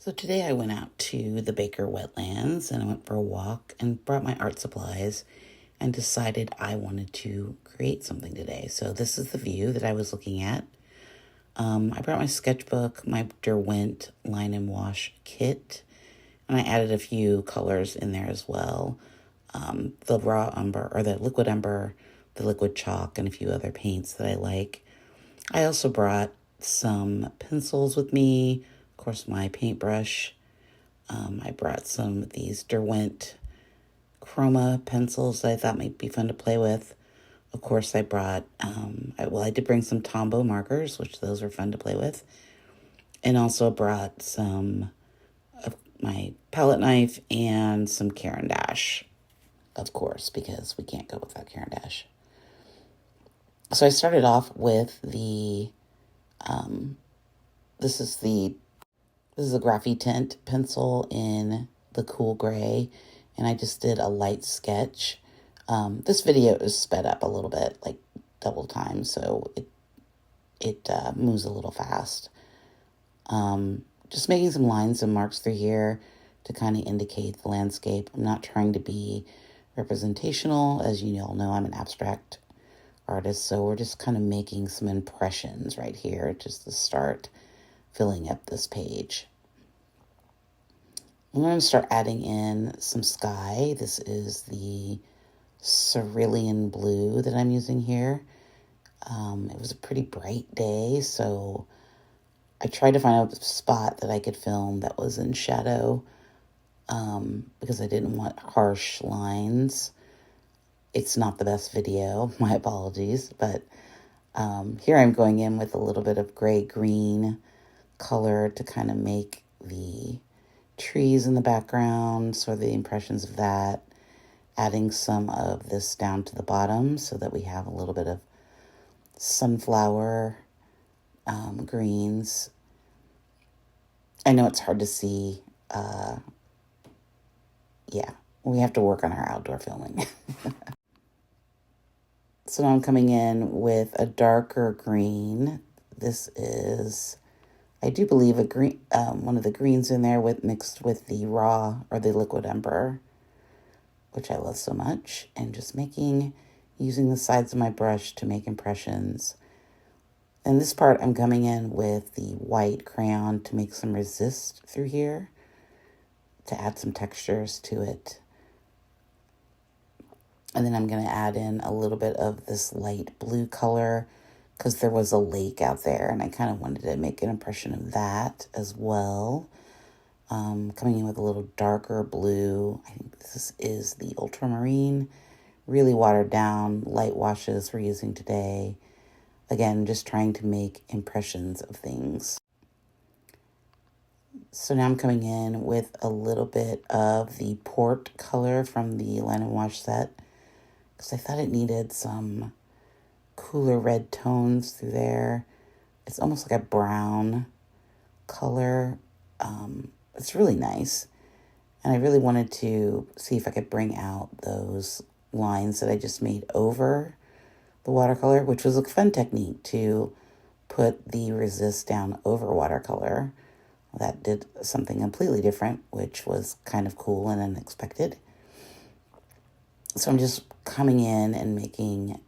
So today I went out to the Baker wetlands and I went for a walk and brought my art supplies and decided I wanted to create something today. So this is the view that I was looking at. I brought my sketchbook, my Derwent Line and Wash kit, and I added a few colors in there as well. The raw umber, or the liquid umber, the liquid chalk, and a few other paints that I like. I also brought some pencils with me, of course my paintbrush. I brought some of these Derwent chroma pencils that I thought might be fun to play with. Of course, I brought, I did bring some Tombow markers, which those are fun to play with. And also brought some of my palette knife and some Caran, of course, because we can't go without Caran. So I started off with the, this is a Graphite Tint pencil in the cool gray, and I just did a light sketch. This video is sped up a little bit, like double time, so it moves a little fast. Just making some lines and marks through here to kind of indicate the landscape. I'm not trying to be representational. As you all know, I'm an abstract artist, so we're just kind of making some impressions right here just to start filling up this page. I'm going to start adding in some sky. This is the cerulean blue that I'm using here. It was a pretty bright day, so I tried to find a spot that I could film that was in shadow, because I didn't want harsh lines. It's not the best video, my apologies, but here I'm going in with a little bit of gray-green color to kind of make the trees in the background, so the impressions of that, adding some of this down to the bottom so that we have a little bit of sunflower greens. I know it's hard to see. Yeah, we have to work on our outdoor filming. So now I'm coming in with a darker green. This is, I do believe, a green, one of the greens in there mixed with the raw or the liquid umber, which I love so much, and just using the sides of my brush to make impressions. And this part, I'm coming in with the white crayon to make some resist through here, to add some textures to it. And then I'm going to add in a little bit of this light blue color because there was a lake out there and I kind of wanted to make an impression of that as well. Coming in with a little darker blue. I think this is the ultramarine, really watered down light washes we're using today. Again, just trying to make impressions of things. So now I'm coming in with a little bit of the port color from the Line and Wash set, because I thought it needed some cooler red tones through there. It's almost like a brown color. It's really nice. And I really wanted to see if I could bring out those lines that I just made over the watercolor, which was a fun technique to put the resist down over watercolor. That did something completely different, which was kind of cool and unexpected. So I'm just coming in and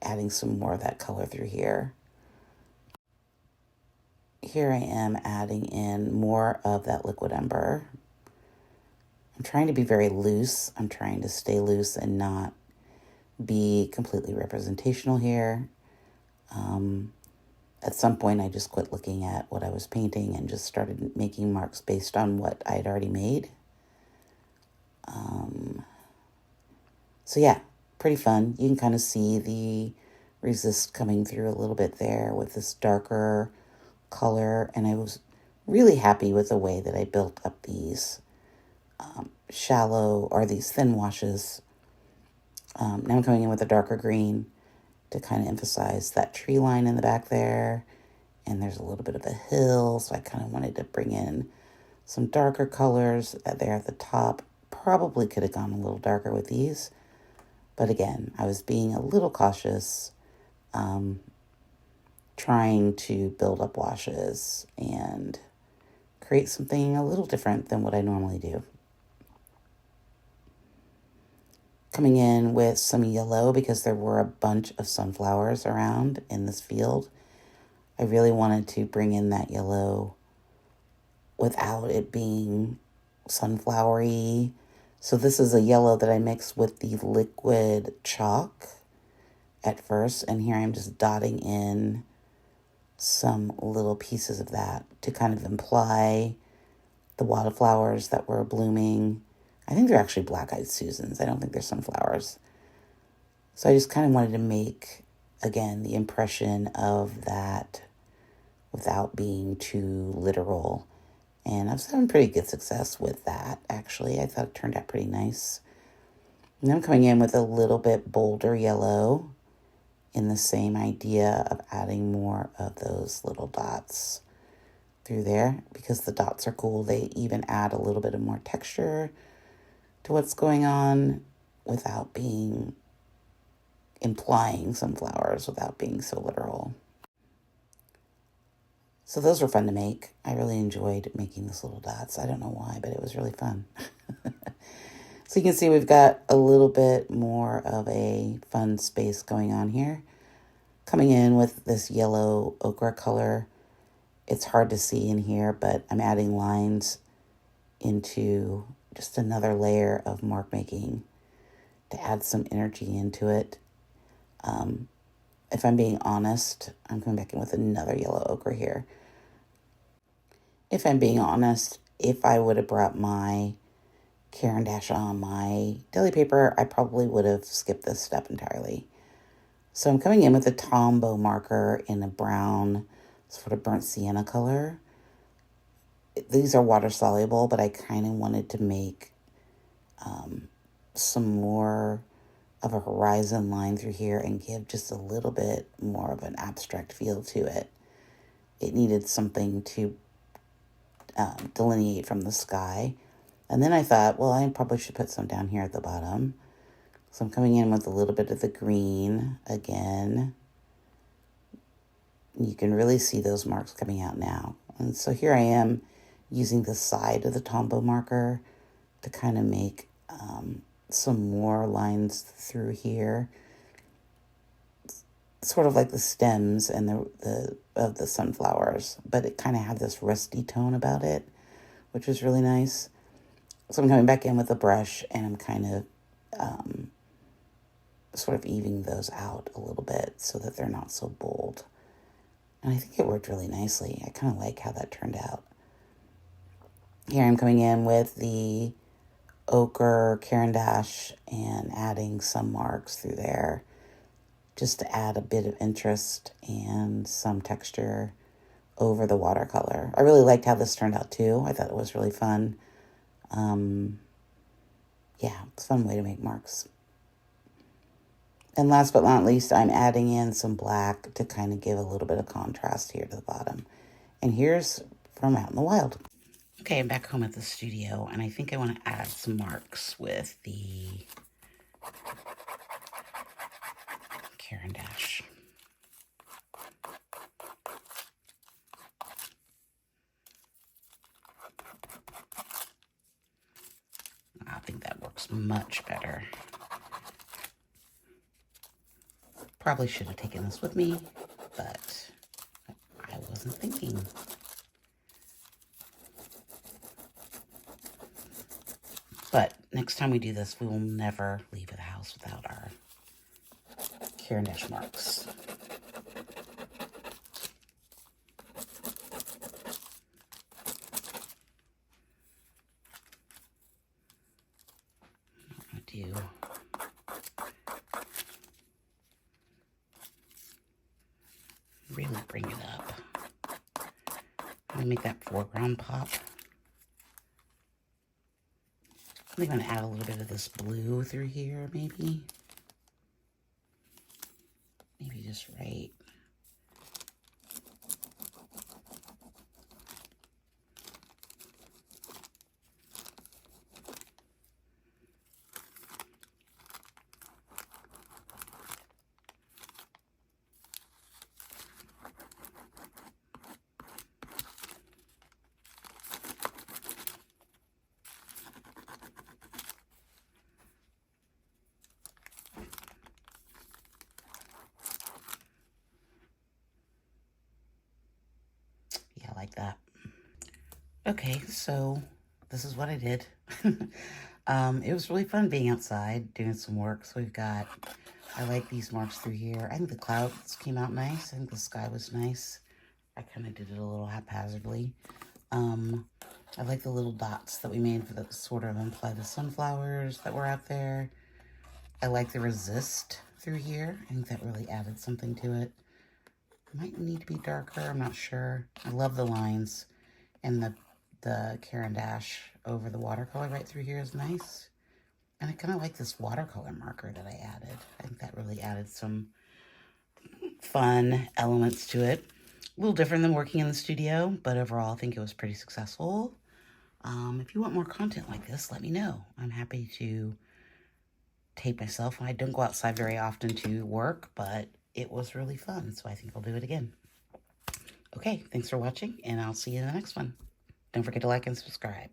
adding some more of that color through here. Here I am adding in more of that liquid umber. I'm trying to be very loose. I'm trying to stay loose and not be completely representational here. At some point, I just quit looking at what I was painting and just started making marks based on what I had already made. So yeah, pretty fun. You can kind of see the resist coming through a little bit there with this darker color, and I was really happy with the way that I built up these these thin washes. Now I'm coming in with a darker green to kind of emphasize that tree line in the back there, and there's a little bit of a hill, so I kind of wanted to bring in some darker colors there at the top. Probably could have gone a little darker with these, but again, I was being a little cautious, trying to build up washes and create something a little different than what I normally do. Coming in with some yellow because there were a bunch of sunflowers around in this field. I really wanted to bring in that yellow without it being sunflowery. So this is a yellow that I mixed with the liquid chalk at first. And here I'm just dotting in some little pieces of that to kind of imply the wildflowers that were blooming. I think they're actually black-eyed Susans. I don't think they're sunflowers. So I just kind of wanted to make, again, the impression of that without being too literal. And I was having pretty good success with that, actually. I thought it turned out pretty nice. And I'm coming in with a little bit bolder yellow in the same idea of adding more of those little dots through there. Because the dots are cool, they even add a little bit of more texture to what's going on without being implying sunflowers, without being so literal. So those were fun to make. I really enjoyed making those little dots. I don't know why, but it was really fun. So you can see we've got a little bit more of a fun space going on here. Coming in with this yellow ochre color. It's hard to see in here, but I'm adding lines into just another layer of mark making to add some energy into it. If I'm being honest, I'm coming back in with another yellow ochre here. If I'm being honest, if I would have brought my Caran dash on my deli paper, I probably would have skipped this step entirely. So I'm coming in with a Tombow marker in a brown, sort of burnt sienna color. These are water soluble, but I kind of wanted to make some more of a horizon line through here and give just a little bit more of an abstract feel to it. It needed something to delineate from the sky. And then I thought, well, I probably should put some down here at the bottom. So I'm coming in with a little bit of the green again. You can really see those marks coming out now. And so here I am using the side of the Tombow marker to kind of make some more lines through here. Sort of like the stems and of the sunflowers, but it kind of had this rusty tone about it, which was really nice. So I'm coming back in with a brush and I'm kind of sort of evening those out a little bit so that they're not so bold. And I think it worked really nicely. I kind of like how that turned out. Here I'm coming in with the ochre Caran dash and adding some marks through there just to add a bit of interest and some texture over the watercolor. I really liked how this turned out too. I thought it was really fun. Yeah, it's a fun way to make marks. And last but not least, I'm adding in some black to kind of give a little bit of contrast here to the bottom. And here's from Out in the Wild. Okay, I'm back home at the studio, and I think I want to add some marks with the Caran dash. I think that works much better. Probably should have taken this with me, but I wasn't thinking. But next time we do this, we will never leave the house without our Caran dash marks. I'm going to really bring it up. I'm going to make that foreground pop. I'm going to add a little bit of this blue through here, maybe. Maybe just right. Okay, so this is what I did. It was really fun being outside doing some work. So I like these marks through here. I think the clouds came out nice. I think the sky was nice. I kind of did it a little haphazardly. I like the little dots that we made for the sort of imply the sunflowers that were out there. I like the resist through here. I think that really added something to it. Might need to be darker, I'm not sure. I love the lines, and the Caran dash over the watercolor right through here is nice. And I kind of like this watercolor marker that I added. I think that really added some fun elements to it. A little different than working in the studio, but overall I think it was pretty successful. If you want more content like this, let me know. I'm happy to tape myself. I don't go outside very often to work, but it was really fun, so I think I'll do it again. Okay, thanks for watching, and I'll see you in the next one. Don't forget to like and subscribe.